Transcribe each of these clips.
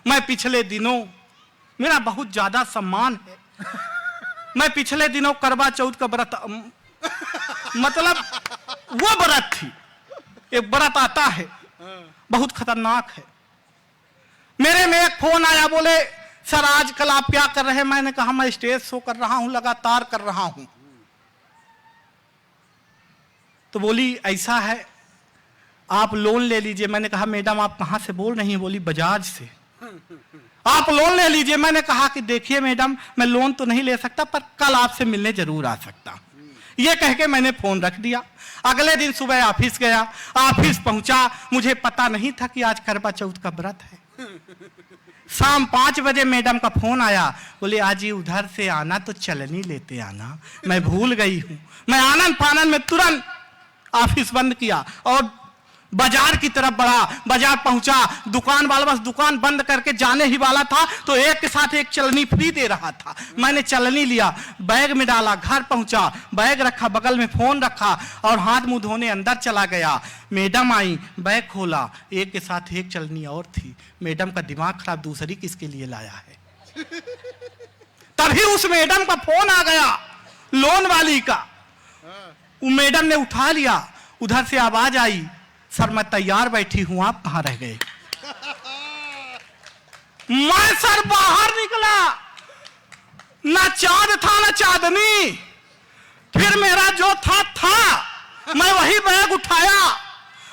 मैं पिछले दिनों, मेरा बहुत ज्यादा सम्मान है, मैं पिछले दिनों करवा चौथ का व्रत, मतलब वो व्रत थी, एक व्रत आता है बहुत खतरनाक है। मेरे में एक फोन आया, बोले सर आजकल आप क्या कर रहे हैं? मैंने कहा मैं स्टेज शो कर रहा हूं, लगातार कर रहा हूं। तो बोली ऐसा है आप लोन ले लीजिए। मैंने कहा मैडम आप कहां से बोल रही हैं? बोली बजाज से। आप लोन ले लीजिए। मैंने कहा कि देखिए मैडम मैं लोन तो नहीं ले सकता, पर कल आपसे मिलने जरूर आ सकता हूं। ये कह के मैंने फोन रख दिया। अगले दिन सुबह ऑफिस गया, ऑफिस पहुंचा, मुझे पता नहीं था कि आज करवा चौथ का व्रत है। शाम 5 बजे मैडम का फोन आया, बोले आज ये उधर से आना तो चलनी लेते आना। मैं भूल गई हूं। मैं आनंद फानंद में तुरंत ऑफिस बंद किया और बाजार की तरफ बढ़ा। बाजार पहुंचा, दुकान वाला बस दुकान बंद करके जाने ही वाला था तो एक के साथ एक चलनी फ्री दे रहा था। मैंने चलनी लिया, बैग में डाला, घर पहुंचा, बैग रखा, बगल में फोन रखा और हाथ मुंह धोने अंदर चला गया। मैडम आई, बैग खोला, एक के साथ एक चलनी और थी। मैडम का दिमाग खराब, दूसरी किसके लिए लाया है? तभी उस मैडम का फोन आ गया, लोन वाली का। वो मैडम ने उठा लिया। उधर से आवाज आई, सर मैं तैयार बैठी हूं, आप कहां रह गए? मैं सर बाहर निकला, ना चांद था ना चांदनी। फिर मेरा जो था मैं वही बैग उठाया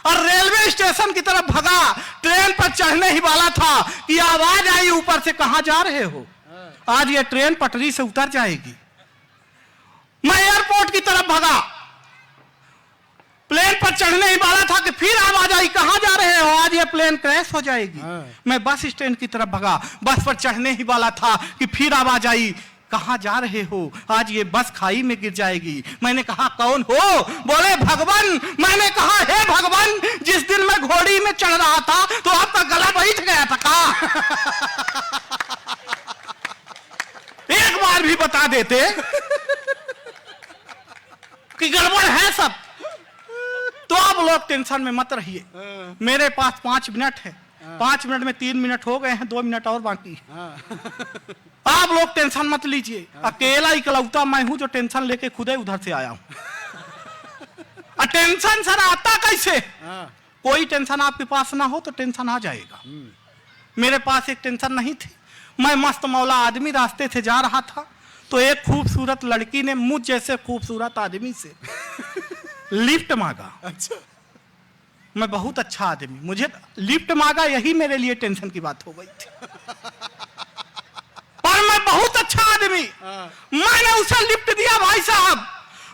और रेलवे स्टेशन की तरफ भगा। ट्रेन पर चढ़ने ही वाला था कि आवाज आई ऊपर से, कहां जा रहे हो? आज ये ट्रेन पटरी से उतर जाएगी। मैं एयरपोर्ट की तरफ भगा, प्लेन पर चढ़ने ही वाला था कि फिर आवाज आई, कहां जा रहे हो? आज ये प्लेन क्रैश हो जाएगी। मैं बस स्टैंड की तरफ भगा, बस पर चढ़ने ही वाला था कि फिर आवाज आई, कहां जा रहे हो? आज ये बस खाई में गिर जाएगी। मैंने कहा कौन हो? बोले भगवान। मैंने कहा हे भगवान, जिस दिन मैं घोड़ी में चढ़ रहा था तो आपका गला बैठ गया था का? एक बार भी बता देते कि गड़बड़ है सब, तो आप लोग टेंशन में मत रहिए। मेरे पास 5 मिनट है, 5 मिनट में 3 मिनट हो गए हैं, 2 मिनट और बाकी। आप लोग टेंशन मत लीजिए। अकेला इकलौता मैं हूं जो टेंशन लेके खुद ही उधर से आया हूं। टेंशन सर आता कैसे? कोई टेंशन आपके पास ना हो तो टेंशन आ जाएगा। मेरे पास एक टेंशन नहीं थी। मैं मस्त मौला आदमी रास्ते से जा रहा था तो एक खूबसूरत लड़की ने मुझ जैसे खूबसूरत आदमी से लिफ्ट मांगा। अच्छा, मैं बहुत अच्छा आदमी, मुझे लिफ्ट मांगा, यही मेरे लिए टेंशन की बात हो गई थी। पर मैं बहुत अच्छा आदमी, मैंने उसे लिफ्ट दिया। भाई साहब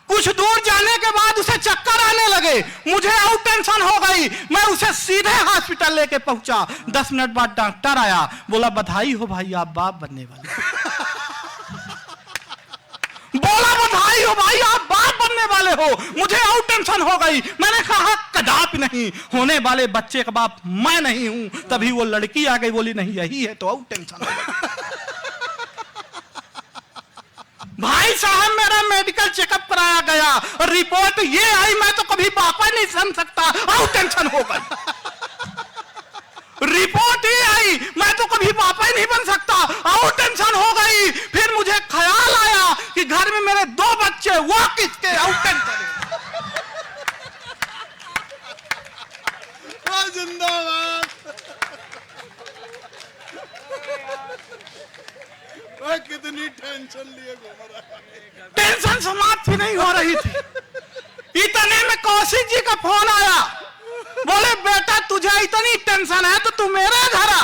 कुछ दूर जाने के बाद उसे चक्कर आने लगे, मुझे और टेंशन हो गई। मैं उसे सीधे हॉस्पिटल लेके पहुंचा। 10 मिनट बाद डॉक्टर आया, बोला बधाई हो भाई आप बाप बनने वाले। बोला बधाई हो भाई आप बाप बनने वाले हो। मुझे और टेंशन हो गई। मैंने कहा कदापि नहीं, होने वाले बच्चे का बाप मैं नहीं हूं। तभी वो लड़की आ गई, बोली नहीं यही है, तो और टेंशन हो गई। भाई साहब मेरा मेडिकल चेकअप कराया गया और रिपोर्ट ये आई, मैं तो कभी बापा नहीं समझ सकता, और टेंशन हो गई। रिपोर्ट ये आई, मैं तो कभी बापा ही नहीं बन सकता, और टेंशन हो गई। फिर मुझे ख्याल आया कि घर में मेरे 2 बच्चे, वो किसके? और टेंशन। जिंदाबाद। कितनी टेंशन लिए घूम रहा है। टेंशन समाप्त ही नहीं हो रही थी। इतने में कौशिक जी का फोन आया, बोले बेटा तुझे इतनी टेंशन है तो तू मेरे घर आ।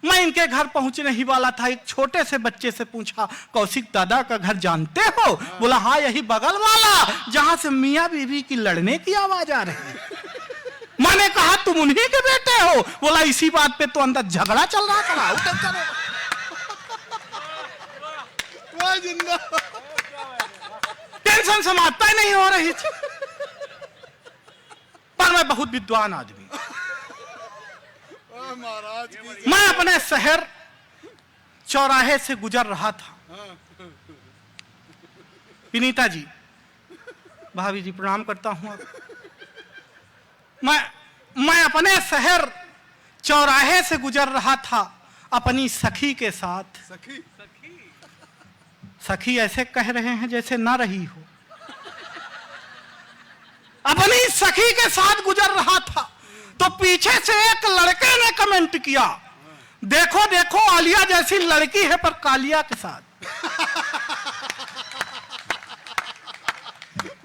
मैं इनके घर पहुंचने ही वाला था, एक छोटे से बच्चे से पूछा कौशिक दादा का घर जानते हो? बोला हाँ यही बगल वाला, जहां से मियां बीवी की लड़ने की आवाज आ रही है। मैंने कहा तुम उन्हीं के बेटे हो? बोला इसी बात पे तो अंदर झगड़ा चल रहा था। टेंशन समाप्त ही नहीं हो रही थी। पर मैं बहुत विद्वान आदमी, मैं अपने शहर चौराहे से गुजर रहा था। विनीता जी, भाभी जी प्रणाम करता हूं। मैं अपने शहर चौराहे से गुजर रहा था अपनी सखी के साथ। सखी सखी ऐसे कह रहे हैं जैसे ना रही हो। अपनी सखी के साथ गुजर रहा था तो पीछे से एक लड़के ने कमेंट किया, देखो देखो आलिया जैसी लड़की है पर कालिया के साथ।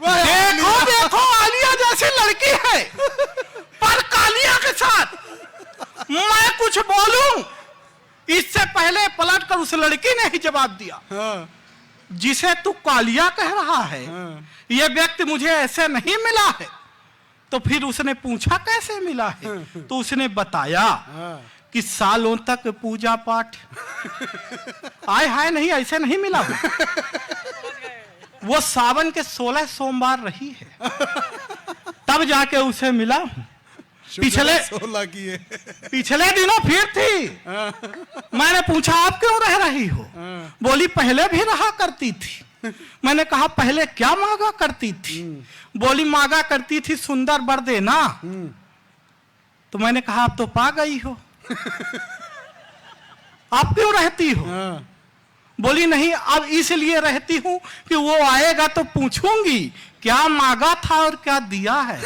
देखो देखो आलिया जैसी लड़की है पर कालिया के साथ। मैं कुछ बोलूं इससे पहले पलट कर उस लड़की ने ही जवाब दिया, हाँ, जिसे तू कालिया कह रहा है हाँ। यह व्यक्ति मुझे ऐसे नहीं मिला है। तो फिर उसने पूछा कैसे मिला है, तो उसने बताया हाँ। कि सालों तक पूजा पाठ। आय हाय नहीं, ऐसे नहीं मिला हूं। वो सावन के 16 सोमवार रही है तब जाके उसे मिला हूं। पिछले 16 की है। पिछले दिनों फिर थी। मैंने पूछा आप क्यों रह रही हो, बोली पहले भी रहा करती थी। मैंने कहा पहले क्या मांगा करती थी, बोली मांगा करती थी सुंदर वर देना। तो मैंने कहा आप तो पा गई हो, आप क्यों रहती हो, हाँ। बोली नहीं अब इसलिए रहती हूं कि वो आएगा तो पूछूंगी क्या मांगा था और क्या दिया है।